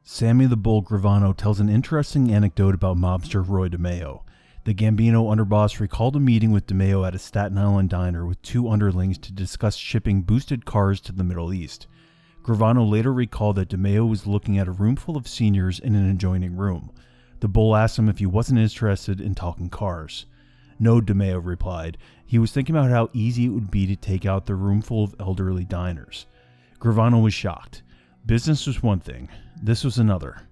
Sammy the Bull Gravano tells an interesting anecdote about mobster Roy DeMeo. The Gambino underboss recalled a meeting with DeMeo at a Staten Island diner with two underlings to discuss shipping boosted cars to the Middle East. Gravano later recalled that DeMeo was looking at a room full of seniors in an adjoining room. The Bull asked him if he wasn't interested in talking cars. No, DeMeo replied. He was thinking about how easy it would be to take out the room full of elderly diners. Gravano was shocked. Business was one thing. This was another.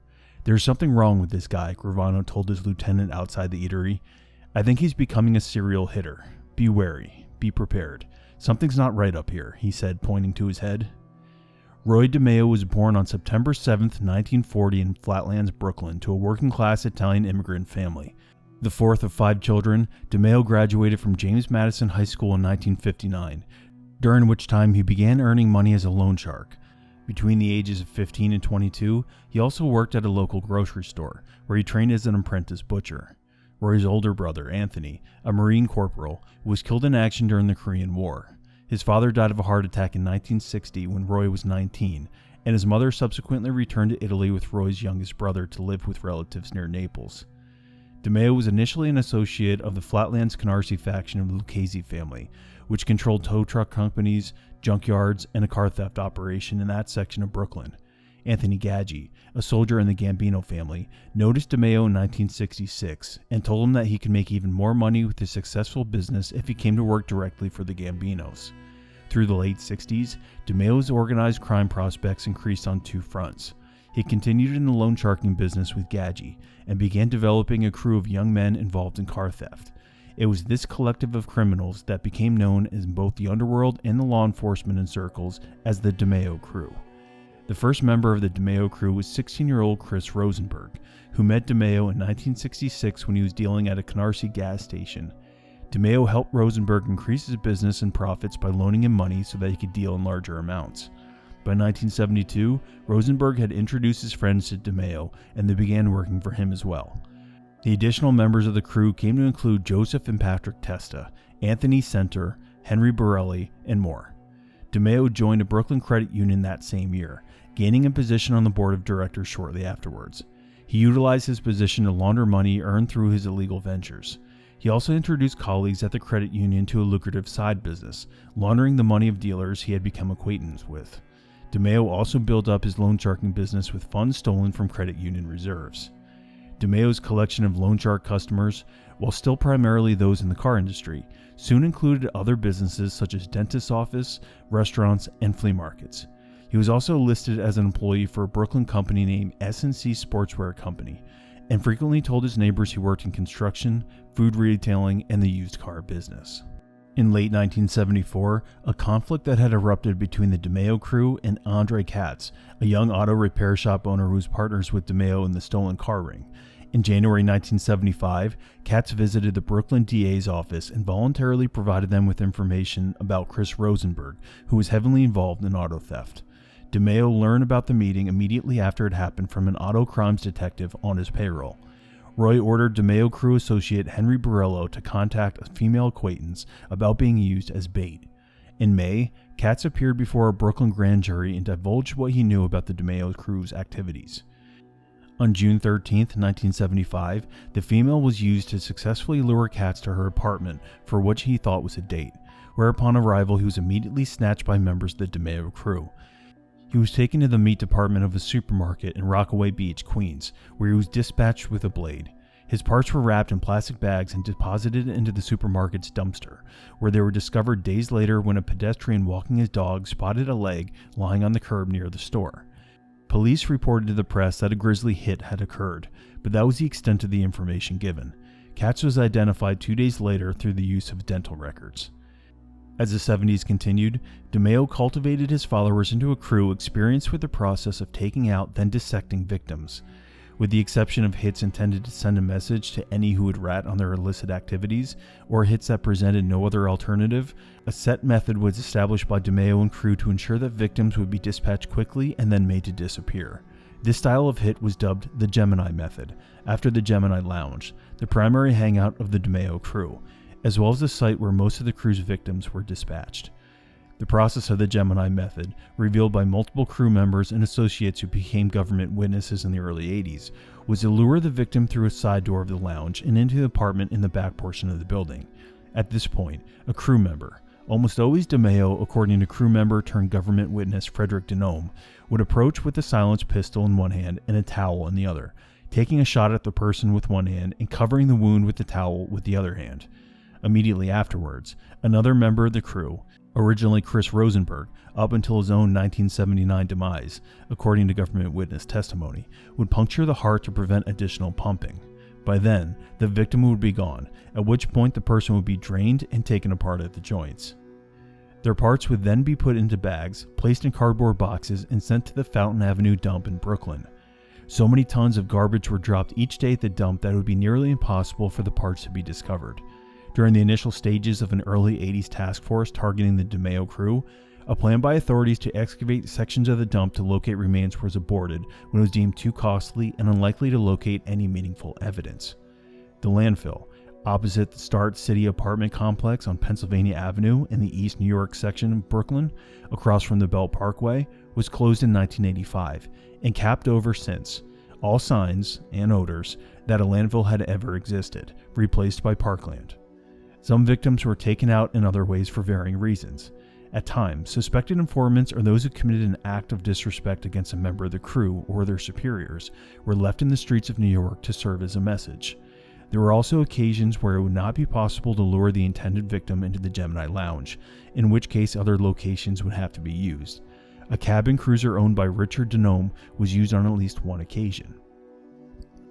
There's something wrong with this guy, Gravano told his lieutenant outside the eatery. I think he's becoming a serial hitter. Be wary. Be prepared. Something's not right up here, he said, pointing to his head. Roy DeMeo was born on September 7, 1940 in Flatlands, Brooklyn, to a working-class Italian immigrant family. The fourth of 5 children, DeMeo graduated from James Madison High School in 1959, during which time he began earning money as a loan shark. Between the ages of 15 and 22, he also worked at a local grocery store, where he trained as an apprentice butcher. Roy's older brother, Anthony, a Marine corporal, was killed in action during the Korean War. His father died of a heart attack in 1960 when Roy was 19, and his mother subsequently returned to Italy with Roy's youngest brother to live with relatives near Naples. DeMeo was initially an associate of the Flatlands Canarsie faction of the Lucchese family, which controlled tow truck companies, junkyards, and a car theft operation in that section of Brooklyn. Anthony Gaggi, a soldier in the Gambino family, noticed DeMeo in 1966 and told him that he could make even more money with his successful business if he came to work directly for the Gambinos. Through the late 60s, DeMeo's organized crime prospects increased on 2 fronts. He continued in the loan sharking business with Gaggi and began developing a crew of young men involved in car theft. It was this collective of criminals that became known in both the underworld and the law enforcement circles as the DeMeo crew. The first member of the DeMeo crew was 16-year-old Chris Rosenberg, who met DeMeo in 1966 when he was dealing at a Canarsie gas station. DeMeo helped Rosenberg increase his business and profits by loaning him money so that he could deal in larger amounts. By 1972, Rosenberg had introduced his friends to DeMeo, and they began working for him as well. The additional members of the crew came to include Joseph and Patrick Testa, Anthony Center, Henry Borelli, and more. DeMeo joined a Brooklyn credit union that same year, gaining a position on the board of directors shortly afterwards. He utilized his position to launder money earned through his illegal ventures. He also introduced colleagues at the credit union to a lucrative side business, laundering the money of dealers he had become acquainted with. DeMeo also built up his loan sharking business with funds stolen from credit union reserves. DeMeo's collection of loan shark customers, while still primarily those in the car industry, soon included other businesses such as dentist's office, restaurants, and flea markets. He was also listed as an employee for a Brooklyn company named S&C Sportswear Company, and frequently told his neighbors he worked in construction, food retailing, and the used car business. In late 1974, a conflict that had erupted between the DeMeo crew and Andre Katz, a young auto repair shop owner who was partners with DeMeo in the stolen car ring. In January 1975, Katz visited the Brooklyn DA's office and voluntarily provided them with information about Chris Rosenberg, who was heavily involved in auto theft. DeMeo learned about the meeting immediately after it happened from an auto crimes detective on his payroll. Roy ordered DeMeo crew associate Henry Borello to contact a female acquaintance about being used as bait. In May, Katz appeared before a Brooklyn grand jury and divulged what he knew about the DeMeo crew's activities. On June 13, 1975, the female was used to successfully lure Katz to her apartment for what he thought was a date, where upon arrival he was immediately snatched by members of the DeMeo crew. He was taken to the meat department of a supermarket in Rockaway Beach, Queens, where he was dispatched with a blade. His parts were wrapped in plastic bags and deposited into the supermarket's dumpster, where they were discovered days later when a pedestrian walking his dog spotted a leg lying on the curb near the store. Police reported to the press that a grisly hit had occurred, but that was the extent of the information given. Katz was identified 2 days later through the use of dental records. As the 70s continued, DeMeo cultivated his followers into a crew experienced with the process of taking out then dissecting victims. With the exception of hits intended to send a message to any who would rat on their illicit activities, or hits that presented no other alternative, a set method was established by DeMeo and crew to ensure that victims would be dispatched quickly and then made to disappear. This style of hit was dubbed the Gemini method, after the Gemini Lounge, the primary hangout of the DeMeo crew, as well as the site where most of the crew's victims were dispatched. The process of the Gemini method, revealed by multiple crew members and associates who became government witnesses in the early 80s, was to lure the victim through a side door of the lounge and into the apartment in the back portion of the building. At this point, a crew member, almost always DeMeo, according to crew member turned government witness Frederick Denome, would approach with a silenced pistol in one hand and a towel in the other, taking a shot at the person with one hand and covering the wound with the towel with the other hand. Immediately afterwards, another member of the crew, originally Chris Rosenberg, up until his own 1979 demise, according to government witness testimony, would puncture the heart to prevent additional pumping. By then, the victim would be gone, at which point the person would be drained and taken apart at the joints. Their parts would then be put into bags, placed in cardboard boxes, and sent to the Fountain Avenue dump in Brooklyn. So many tons of garbage were dropped each day at the dump that it would be nearly impossible for the parts to be discovered. During the initial stages of an early 80s task force targeting the DeMeo crew, a plan by authorities to excavate sections of the dump to locate remains was aborted when it was deemed too costly and unlikely to locate any meaningful evidence. The landfill, opposite the Start City apartment complex on Pennsylvania Avenue in the East New York section of Brooklyn, across from the Belt Parkway, was closed in 1985 and capped over since, all signs and odors that a landfill had ever existed, replaced by parkland. Some victims were taken out in other ways for varying reasons. At times, suspected informants or those who committed an act of disrespect against a member of the crew or their superiors were left in the streets of New York to serve as a message. There were also occasions where it would not be possible to lure the intended victim into the Gemini Lounge, in which case other locations would have to be used. A cabin cruiser owned by Richard Denome was used on at least one occasion.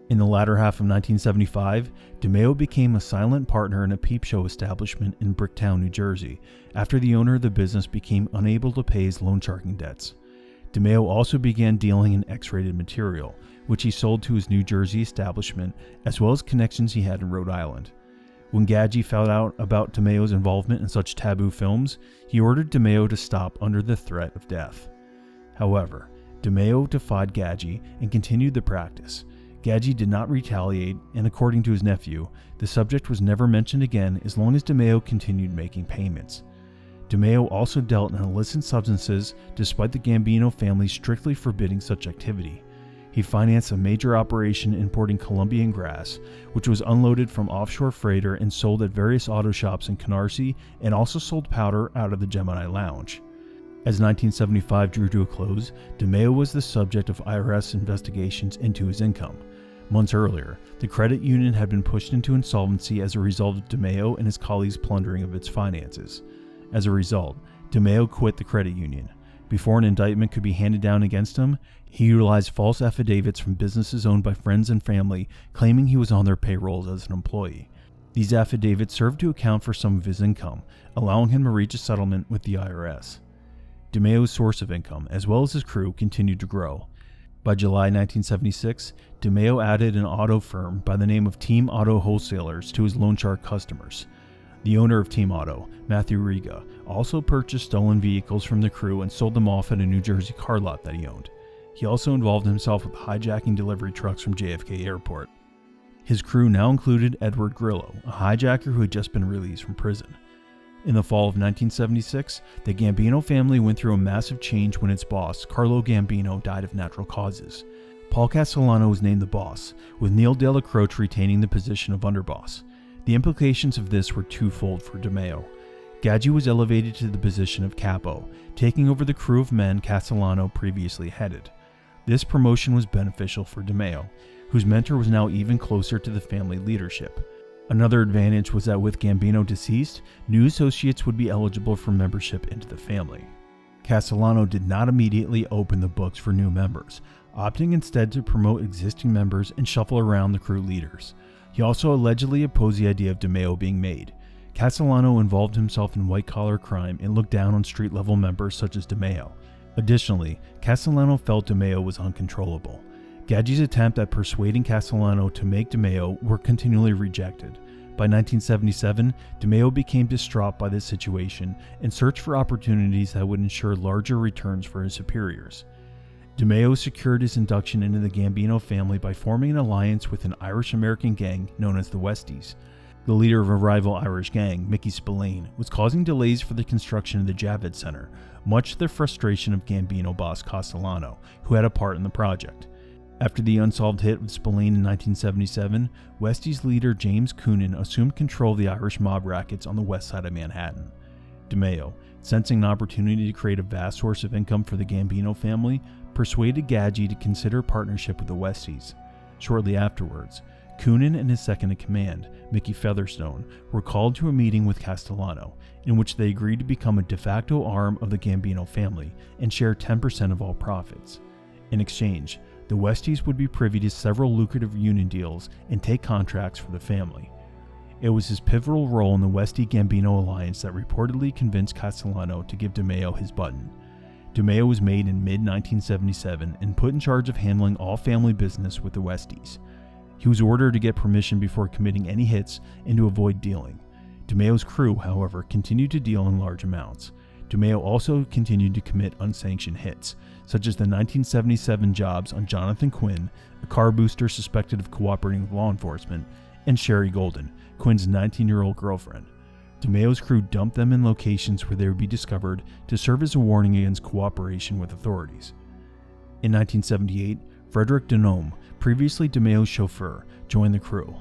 In the latter half of 1975, DeMeo became a silent partner in a peep show establishment in Bricktown, New Jersey, after the owner of the business became unable to pay his loan sharking debts. DeMeo also began dealing in X-rated material, which he sold to his New Jersey establishment, as well as connections he had in Rhode Island. When Gadji found out about DeMeo's involvement in such taboo films, he ordered DeMeo to stop under the threat of death. However, DeMeo defied Gadji and continued the practice. Gadji did not retaliate, and according to his nephew, the subject was never mentioned again as long as DeMeo continued making payments. DeMeo also dealt in illicit substances despite the Gambino family strictly forbidding such activity. He financed a major operation importing Colombian grass, which was unloaded from offshore freighter and sold at various auto shops in Canarsie, and also sold powder out of the Gemini Lounge. As 1975 drew to a close, DeMeo was the subject of IRS investigations into his income. Months earlier, the credit union had been pushed into insolvency as a result of DeMeo and his colleagues' plundering of its finances. As a result, DeMeo quit the credit union. Before an indictment could be handed down against him, he utilized false affidavits from businesses owned by friends and family, claiming he was on their payrolls as an employee. These affidavits served to account for some of his income, allowing him to reach a settlement with the IRS. DeMeo's source of income, as well as his crew, continued to grow. By July 1976, DeMeo added an auto firm by the name of Team Auto Wholesalers to his loan shark customers. The owner of Team Auto, Matthew Riga, also purchased stolen vehicles from the crew and sold them off at a New Jersey car lot that he owned. He also involved himself with hijacking delivery trucks from JFK Airport. His crew now included Edward Grillo, a hijacker who had just been released from prison. In the fall of 1976, the Gambino family went through a massive change when its boss, Carlo Gambino, died of natural causes. Paul Castellano was named the boss, with Neil Della Croce retaining the position of underboss. The implications of this were twofold for DeMeo. Gadji was elevated to the position of capo, taking over the crew of men Castellano previously headed. This promotion was beneficial for DeMeo, whose mentor was now even closer to the family leadership. Another advantage was that with Gambino deceased, new associates would be eligible for membership into the family. Castellano did not immediately open the books for new members, opting instead to promote existing members and shuffle around the crew leaders. He also allegedly opposed the idea of DeMeo being made. Castellano involved himself in white-collar crime and looked down on street-level members such as DeMeo. Additionally, Castellano felt DeMeo was uncontrollable. Gadji's attempt at persuading Castellano to make DeMeo were continually rejected. By 1977, DeMeo became distraught by this situation and searched for opportunities that would ensure larger returns for his superiors. DeMeo secured his induction into the Gambino family by forming an alliance with an Irish-American gang known as the Westies. the leader of a rival Irish gang, Mickey Spillane, was causing delays for the construction of the Javits Center, much to the frustration of Gambino boss Castellano, who had a part in the project. After the unsolved hit with Spillane in 1977, Westies leader James Coonan assumed control of the Irish mob rackets on the west side of Manhattan. DeMeo, sensing an opportunity to create a vast source of income for the Gambino family, persuaded Gadji to consider partnership with the Westies. Shortly afterwards, Coonan and his second-in-command, Mickey Featherstone, were called to a meeting with Castellano, in which they agreed to become a de facto arm of the Gambino family and share 10% of all profits. In exchange, the Westies would be privy to several lucrative union deals and take contracts for the family. It was his pivotal role in the Westie-Gambino alliance that reportedly convinced Castellano to give DeMeo his button. DeMeo was made in mid-1977 and put in charge of handling all family business with the Westies. He was ordered to get permission before committing any hits and to avoid dealing. DeMeo's crew, however, continued to deal in large amounts. DeMeo also continued to commit unsanctioned hits, such as the 1977 jobs on Jonathan Quinn, a car booster suspected of cooperating with law enforcement, and Sherry Golden, Quinn's 19-year-old girlfriend. DeMeo's crew dumped them in locations where they would be discovered to serve as a warning against cooperation with authorities. In 1978, Frederick Denome, previously DeMeo's chauffeur, joined the crew.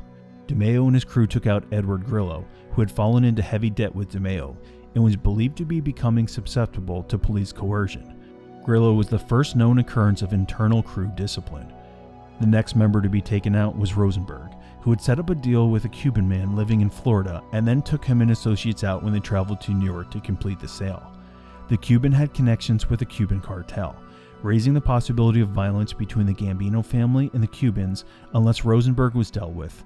DeMeo and his crew took out Edward Grillo, who had fallen into heavy debt with DeMeo and was believed to be becoming susceptible to police coercion. Grillo was the first known occurrence of internal crew discipline. The next member to be taken out was Rosenberg, who had set up a deal with a Cuban man living in Florida and then took him and associates out when they traveled to New York to complete the sale. The Cuban had connections with the Cuban cartel, raising the possibility of violence between the Gambino family and the Cubans unless Rosenberg was dealt with.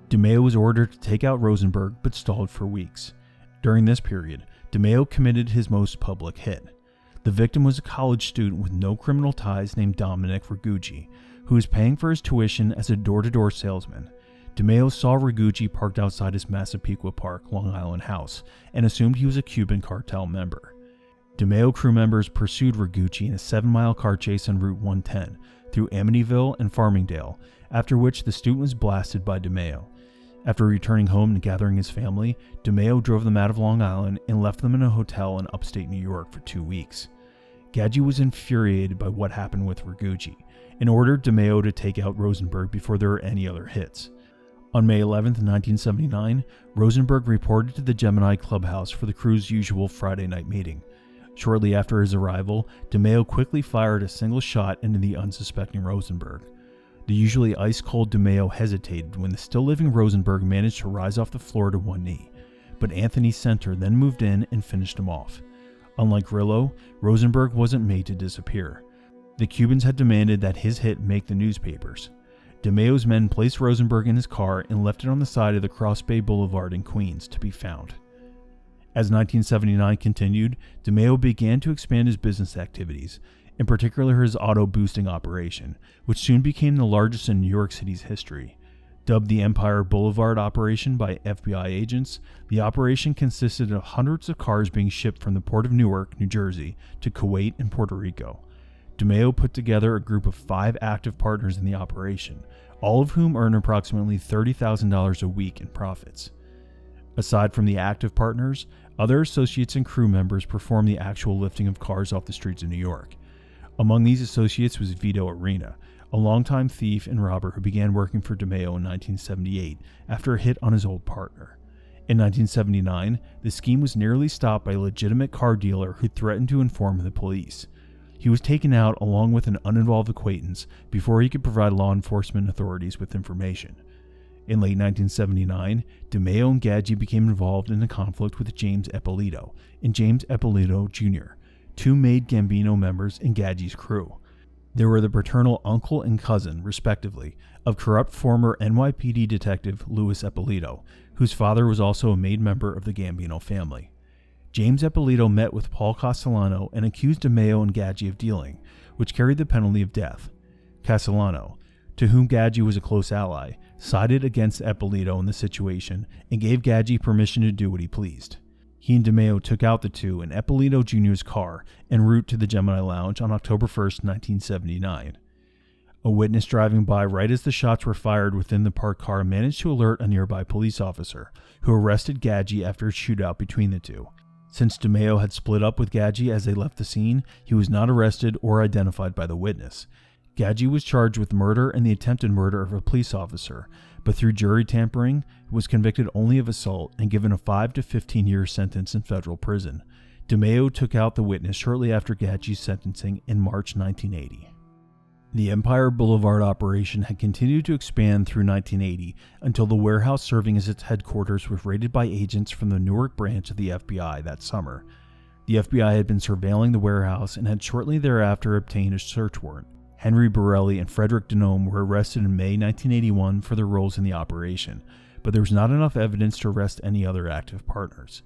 DeMeo was ordered to take out Rosenberg but stalled for weeks. During this period, DeMeo committed his most public hit. The victim was a college student with no criminal ties named Dominic Rigucci, who was paying for his tuition as a door-to-door salesman. DeMeo saw Rigucci parked outside his Massapequa Park, Long Island house and assumed he was a Cuban cartel member. DeMeo crew members pursued Rigucci in a 7-mile car chase on Route 110 through Amityville and Farmingdale, after which the student was blasted by DeMeo. After returning home and gathering his family, DeMeo drove them out of Long Island and left them in a hotel in upstate New York for 2 weeks. Gadji was infuriated by what happened with Rigucci and ordered DeMeo to take out Rosenberg before there were any other hits. On May 11, 1979, Rosenberg reported to the Gemini Clubhouse for the crew's usual Friday night meeting. Shortly after his arrival, DeMeo quickly fired a single shot into the unsuspecting Rosenberg. The usually ice-cold DeMeo hesitated when the still-living Rosenberg managed to rise off the floor to one knee, but Anthony Center then moved in and finished him off. Unlike Grillo, Rosenberg wasn't made to disappear. The Cubans had demanded that his hit make the newspapers. DeMeo's men placed Rosenberg in his car and left it on the side of the Cross Bay Boulevard in Queens to be found. As 1979 continued, DeMeo began to expand his business activities, in particular his auto boosting operation, which soon became the largest in New York City's history. Dubbed the Empire Boulevard operation by FBI agents, the operation consisted of hundreds of cars being shipped from the port of Newark, New Jersey, to Kuwait and Puerto Rico. DeMeo put together a group of 5 active partners in the operation, all of whom earned approximately $30,000 a week in profits. Aside from the active partners, other associates and crew members performed the actual lifting of cars off the streets of New York. Among these associates was Vito Arena, a longtime thief and robber who began working for DeMeo in 1978 after a hit on his old partner. In 1979, the scheme was nearly stopped by a legitimate car dealer who threatened to inform the police. He was taken out along with an uninvolved acquaintance before he could provide law enforcement authorities with information. In late 1979, DeMeo and Gadji became involved in a conflict with James Eppolito and James Eppolito Jr., 2 made Gambino members in Gadji's crew. They were the paternal uncle and cousin, respectively, of corrupt former NYPD detective Louis Eppolito, whose father was also a made member of the Gambino family. James Eppolito met with Paul Castellano and accused DeMeo and Gadji of dealing, which carried the penalty of death. Castellano, to whom Gadji was a close ally, sided against Eppolito in the situation and gave Gadji permission to do what he pleased. He and DeMeo took out the two in Eppolito Jr.'s car en route to the Gemini Lounge on October 1, 1979. A witness driving by right as the shots were fired within the parked car managed to alert a nearby police officer, who arrested Gadji after a shootout between the two. Since DeMeo had split up with Gadji as they left the scene, he was not arrested or identified by the witness. Gadji was charged with murder and the attempted murder of a police officer, but through jury tampering, was convicted only of assault and given a 5 to 15-year sentence in federal prison. DeMeo took out the witness shortly after Gadji's sentencing in March 1980. The Empire Boulevard operation had continued to expand through 1980 until the warehouse serving as its headquarters was raided by agents from the Newark branch of the FBI that summer. The FBI had been surveilling the warehouse and had shortly thereafter obtained a search warrant. Henry Borelli and Frederick Denome were arrested in May 1981 for their roles in the operation, but there was not enough evidence to arrest any other active partners.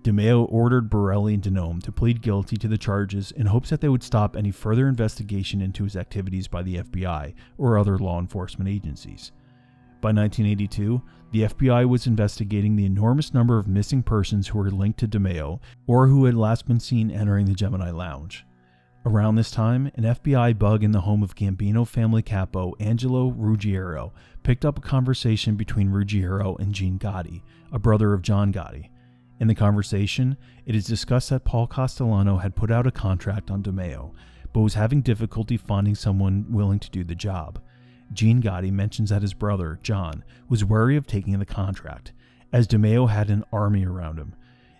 DeMeo ordered Borelli and Denome to plead guilty to the charges in hopes that they would stop any further investigation into his activities by the FBI or other law enforcement agencies. By 1982, the FBI was investigating the enormous number of missing persons who were linked to DeMeo or who had last been seen entering the Gemini Lounge. Around this time, an FBI bug in the home of Gambino family capo Angelo Ruggiero picked up a conversation between Ruggiero and Gene Gotti, a brother of John Gotti. In the conversation, it is discussed that Paul Castellano had put out a contract on DeMeo, but was having difficulty finding someone willing to do the job. Gene Gotti mentions that his brother, John, was wary of taking the contract, as DeMeo had an army around him.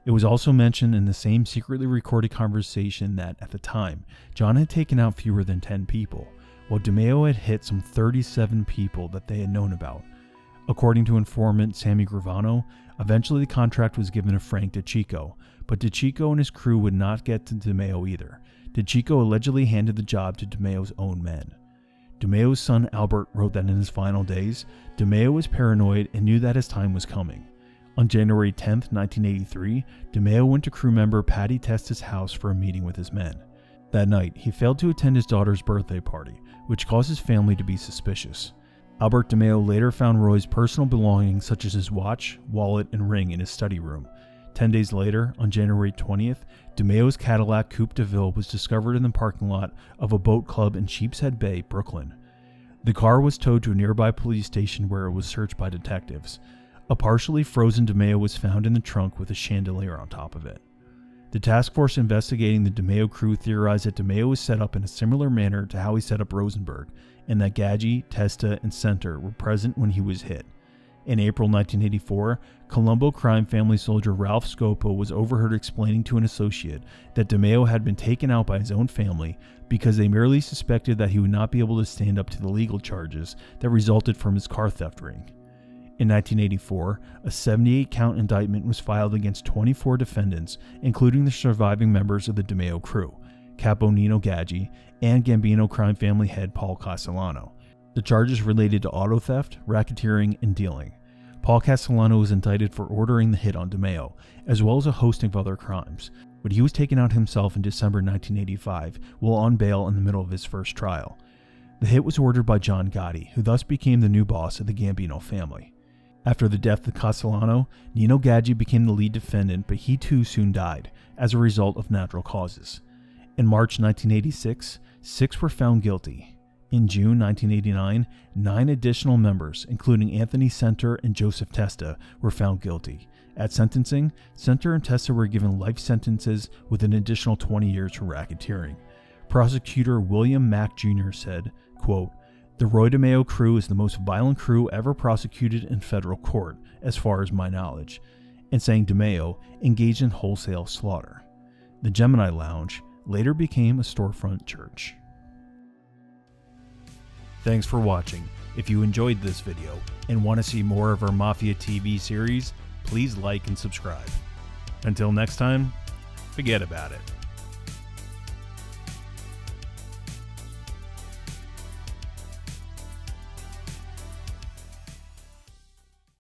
It was also mentioned in the same secretly recorded conversation that, at the time, John had taken out fewer than 10 people, while DeMeo had hit some 37 people that they had known about. According to informant Sammy Gravano, eventually the contract was given to Frank DeCicco, but DeCicco and his crew would not get to DeMeo either. DeCicco allegedly handed the job to DeMeo's own men. DeMeo's son Albert wrote that in his final days, DeMeo was paranoid and knew that his time was coming. On January 10, 1983, DeMeo went to crew member Patty Testa's house for a meeting with his men. That night, he failed to attend his daughter's birthday party, which caused his family to be suspicious. Albert DeMeo later found Roy's personal belongings such as his watch, wallet, and ring in his study room. 10 days later, on January 20th, DeMeo's Cadillac Coupe de Ville was discovered in the parking lot of a boat club in Sheepshead Bay, Brooklyn. The car was towed to a nearby police station where it was searched by detectives. A partially frozen DeMeo was found in the trunk with a chandelier on top of it. The task force investigating the DeMeo crew theorized that DeMeo was set up in a similar manner to how he set up Rosenberg, and that Gadji, Testa, and Center were present when he was hit. In April 1984, Colombo crime family soldier Ralph Scopo was overheard explaining to an associate that DeMeo had been taken out by his own family because they merely suspected that he would not be able to stand up to the legal charges that resulted from his car theft ring. In 1984, a 78-count indictment was filed against 24 defendants, including the surviving members of the DeMeo crew, Capo Nino Gadji, and Gambino crime family head Paul Castellano. The charges related to auto theft, racketeering, and dealing. Paul Castellano was indicted for ordering the hit on DeMeo, as well as a host of other crimes, but he was taken out himself in December 1985 while on bail in the middle of his first trial. The hit was ordered by John Gotti, who thus became the new boss of the Gambino family. After the death of Castellano, Nino Gadji became the lead defendant, but he too soon died, as a result of natural causes. In March 1986, 6 were found guilty. In June 1989, 9 additional members, including Anthony Center and Joseph Testa, were found guilty. At sentencing, Center and Testa were given life sentences with an additional 20 years for racketeering. Prosecutor William Mack Jr. said, quote, "The Roy DeMeo crew is the most violent crew ever prosecuted in federal court, as far as my knowledge," and saying DeMeo engaged in wholesale slaughter. The Gemini Lounge later became a storefront church. Thanks for watching. If you enjoyed this video and want to see more of our Mafia TV series, please like and subscribe. Until next time, forget about it.